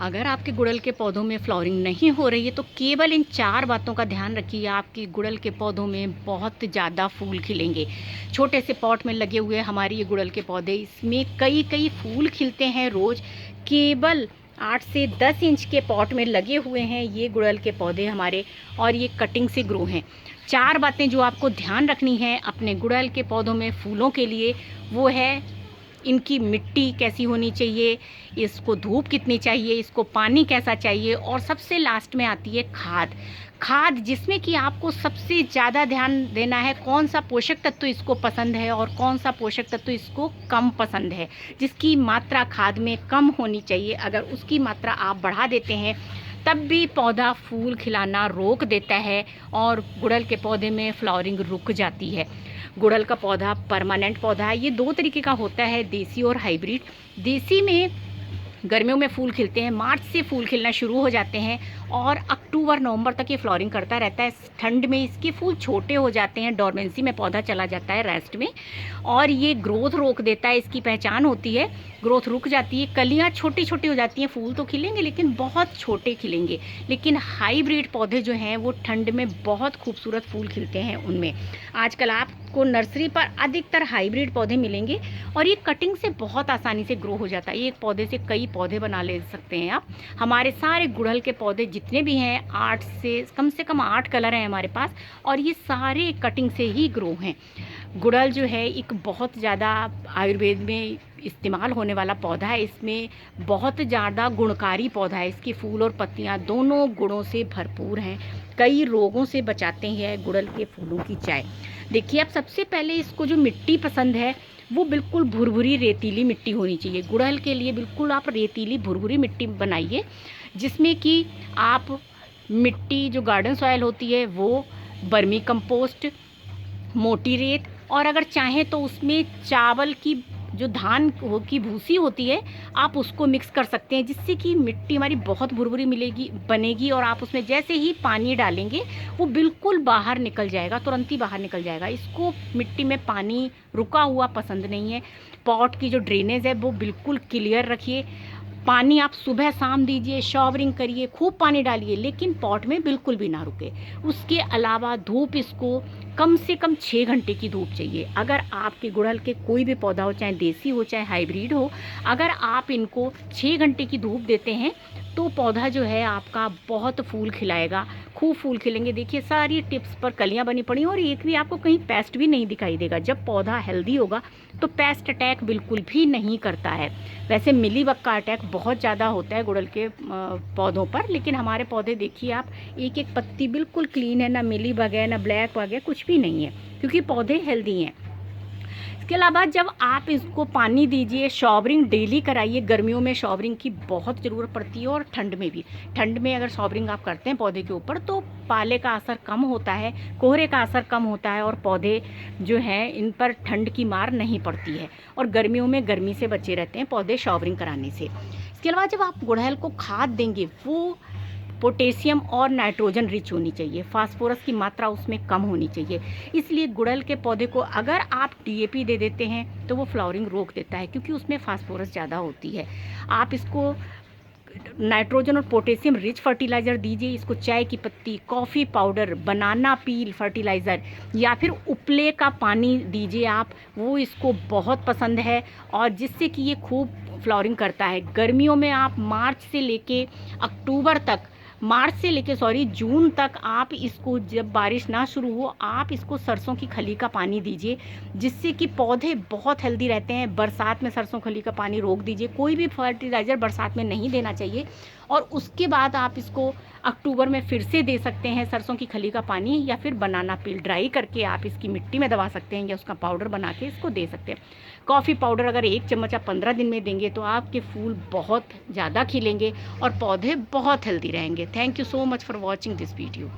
अगर आपके गुड़हल के पौधों में फ्लावरिंग नहीं हो रही है तो केवल इन 4 बातों का ध्यान रखिए, आपके गुड़हल के पौधों में बहुत ज़्यादा फूल खिलेंगे। छोटे से पॉट में लगे हुए हमारे ये गुड़हल के पौधे, इसमें कई कई फूल खिलते हैं रोज़। केवल 8 से 10 इंच के पॉट में लगे हुए हैं ये गुड़हल के पौधे हमारे, और ये कटिंग से ग्रो हैं। 4 बातें जो आपको ध्यान रखनी है अपने गुड़हल के पौधों में फूलों के लिए, वो है इनकी मिट्टी कैसी होनी चाहिए, इसको धूप कितनी चाहिए, इसको पानी कैसा चाहिए, और सबसे लास्ट में आती है खाद। खाद जिसमें कि आपको सबसे ज़्यादा ध्यान देना है कौन सा पोषक तत्व इसको पसंद है और कौन सा पोषक तत्व इसको कम पसंद है, जिसकी मात्रा खाद में कम होनी चाहिए। अगर उसकी मात्रा आप बढ़ा देते हैं तब भी पौधा फूल खिलाना रोक देता है और गुड़हल के पौधे में फ्लावरिंग रुक जाती है। गुड़हल का पौधा परमानेंट पौधा है। ये 2 तरीके का होता है, देसी और हाइब्रिड। देसी में गर्मियों में फूल खिलते हैं, मार्च से फूल खिलना शुरू हो जाते हैं और अक्टूबर नवंबर तक ये फ्लावरिंग करता रहता है। ठंड में इसके फूल छोटे हो जाते हैं, डोरमेंसी में पौधा चला जाता है, रेस्ट में, और ये ग्रोथ रोक देता है। इसकी पहचान होती है, ग्रोथ रुक जाती है, कलियाँ छोटी छोटी हो जाती हैं, फूल तो खिलेंगे लेकिन बहुत छोटे खिलेंगे। लेकिन हाइब्रिड पौधे जो हैं वो ठंड में बहुत खूबसूरत फूल खिलते हैं उनमें। आजकल आपको नर्सरी पर अधिकतर हाइब्रिड पौधे मिलेंगे और ये कटिंग से बहुत आसानी से ग्रो हो जाता है। एक पौधे से कई पौधे बना ले सकते हैं आप। हमारे सारे गुड़हल के पौधे जितने भी हैं, 8 से कम 8 कलर हैं हमारे पास, और ये सारे कटिंग से ही ग्रो हैं। गुड़हल जो है एक बहुत ज़्यादा आयुर्वेद में इस्तेमाल होने वाला पौधा है। इसमें बहुत ज़्यादा गुणकारी पौधा है। इसके फूल और पत्तियां दोनों गुणों से भरपूर हैं। कई रोगों से बचाते हैं गुड़हल के फूलों की चाय। देखिए, आप सबसे पहले इसको जो मिट्टी पसंद है वो बिल्कुल भुरभुरी रेतीली मिट्टी होनी चाहिए। गुड़हल के लिए बिल्कुल आप रेतीली भुरभुरी मिट्टी बनाइए, जिसमें कि आप मिट्टी जो गार्डन सॉयल होती है वो बर्मी कंपोस्ट, मोटी रेत, और अगर चाहें तो उसमें चावल की जो धान की भूसी होती है आप उसको मिक्स कर सकते हैं, जिससे कि मिट्टी हमारी बहुत भुरभुरी बनेगी। और आप उसमें जैसे ही पानी डालेंगे वो बिल्कुल बाहर निकल जाएगा, तुरंत ही बाहर निकल जाएगा। इसको मिट्टी में पानी रुका हुआ पसंद नहीं है। पॉट की जो ड्रेनेज है वो बिल्कुल क्लियर रखिए। पानी आप सुबह शाम दीजिए, शॉवरिंग करिए, खूब पानी डालिए, लेकिन पॉट में बिल्कुल भी ना रुके। उसके अलावा धूप इसको कम से कम 6 घंटे की धूप चाहिए। अगर आपके गुड़हल के कोई भी पौधा हो, चाहे देसी हो चाहे हाइब्रिड हो, अगर आप इनको 6 घंटे की धूप देते हैं तो पौधा जो है आपका बहुत फूल खिलाएगा, खूब फूल खिलेंगे। देखिए, सारी टिप्स पर कलियां बनी पड़ी और एक भी आपको कहीं पेस्ट भी नहीं दिखाई देगा। जब पौधा हेल्दी होगा तो पेस्ट अटैक बिल्कुल भी नहीं करता है। वैसे मिलीबग का अटैक बहुत ज़्यादा होता है गुड़हल के पौधों पर, लेकिन हमारे पौधे देखिए आप, एक एक पत्ती बिल्कुल क्लीन है, ना मिलीबग है ना ब्लैक बग है, कुछ भी नहीं है, क्योंकि पौधे हेल्दी हैं। इसके अलावा जब आप इसको पानी दीजिए, शॉवरिंग डेली कराइए। गर्मियों में शॉवरिंग की बहुत ज़रूरत पड़ती है और ठंड में भी। ठंड में अगर शॉवरिंग आप करते हैं पौधे के ऊपर तो पाले का असर कम होता है, कोहरे का असर कम होता है, और पौधे जो हैं इन पर ठंड की मार नहीं पड़ती है, और गर्मियों में गर्मी से बचे रहते हैं पौधे शॉवरिंग कराने से। इसके अलावा जब आप गुड़हल को खाद देंगे वो पोटेशियम और नाइट्रोजन रिच होनी चाहिए, फास्फोरस की मात्रा उसमें कम होनी चाहिए। इसलिए गुड़हल के पौधे को अगर आप डीएपी दे देते हैं तो वो फ्लावरिंग रोक देता है, क्योंकि उसमें फास्फोरस ज़्यादा होती है। आप इसको नाइट्रोजन और पोटेशियम रिच फर्टिलाइज़र दीजिए। इसको चाय की पत्ती, कॉफ़ी पाउडर, बनाना पील फर्टिलाइज़र या फिर उपले का पानी दीजिए आप, वो इसको बहुत पसंद है, और जिससे कि ये खूब फ्लावरिंग करता है। गर्मियों में आप जून तक आप इसको, जब बारिश ना शुरू हो, आप इसको सरसों की खली का पानी दीजिए, जिससे कि पौधे बहुत हेल्दी रहते हैं। बरसात में सरसों खली का पानी रोक दीजिए, कोई भी फर्टिलाइज़र बरसात में नहीं देना चाहिए। और उसके बाद आप इसको अक्टूबर में फिर से दे सकते हैं सरसों की खली का पानी, या फिर बनाना पील ड्राई करके आप इसकी मिट्टी में दबा सकते हैं, या उसका पाउडर बना के इसको दे सकते हैं। कॉफ़ी पाउडर अगर 1 चम्मच आप 15 दिन में देंगे तो आपके फूल बहुत ज़्यादा खिलेंगे और पौधे बहुत हेल्दी रहेंगे। Thank you so much for watching this video.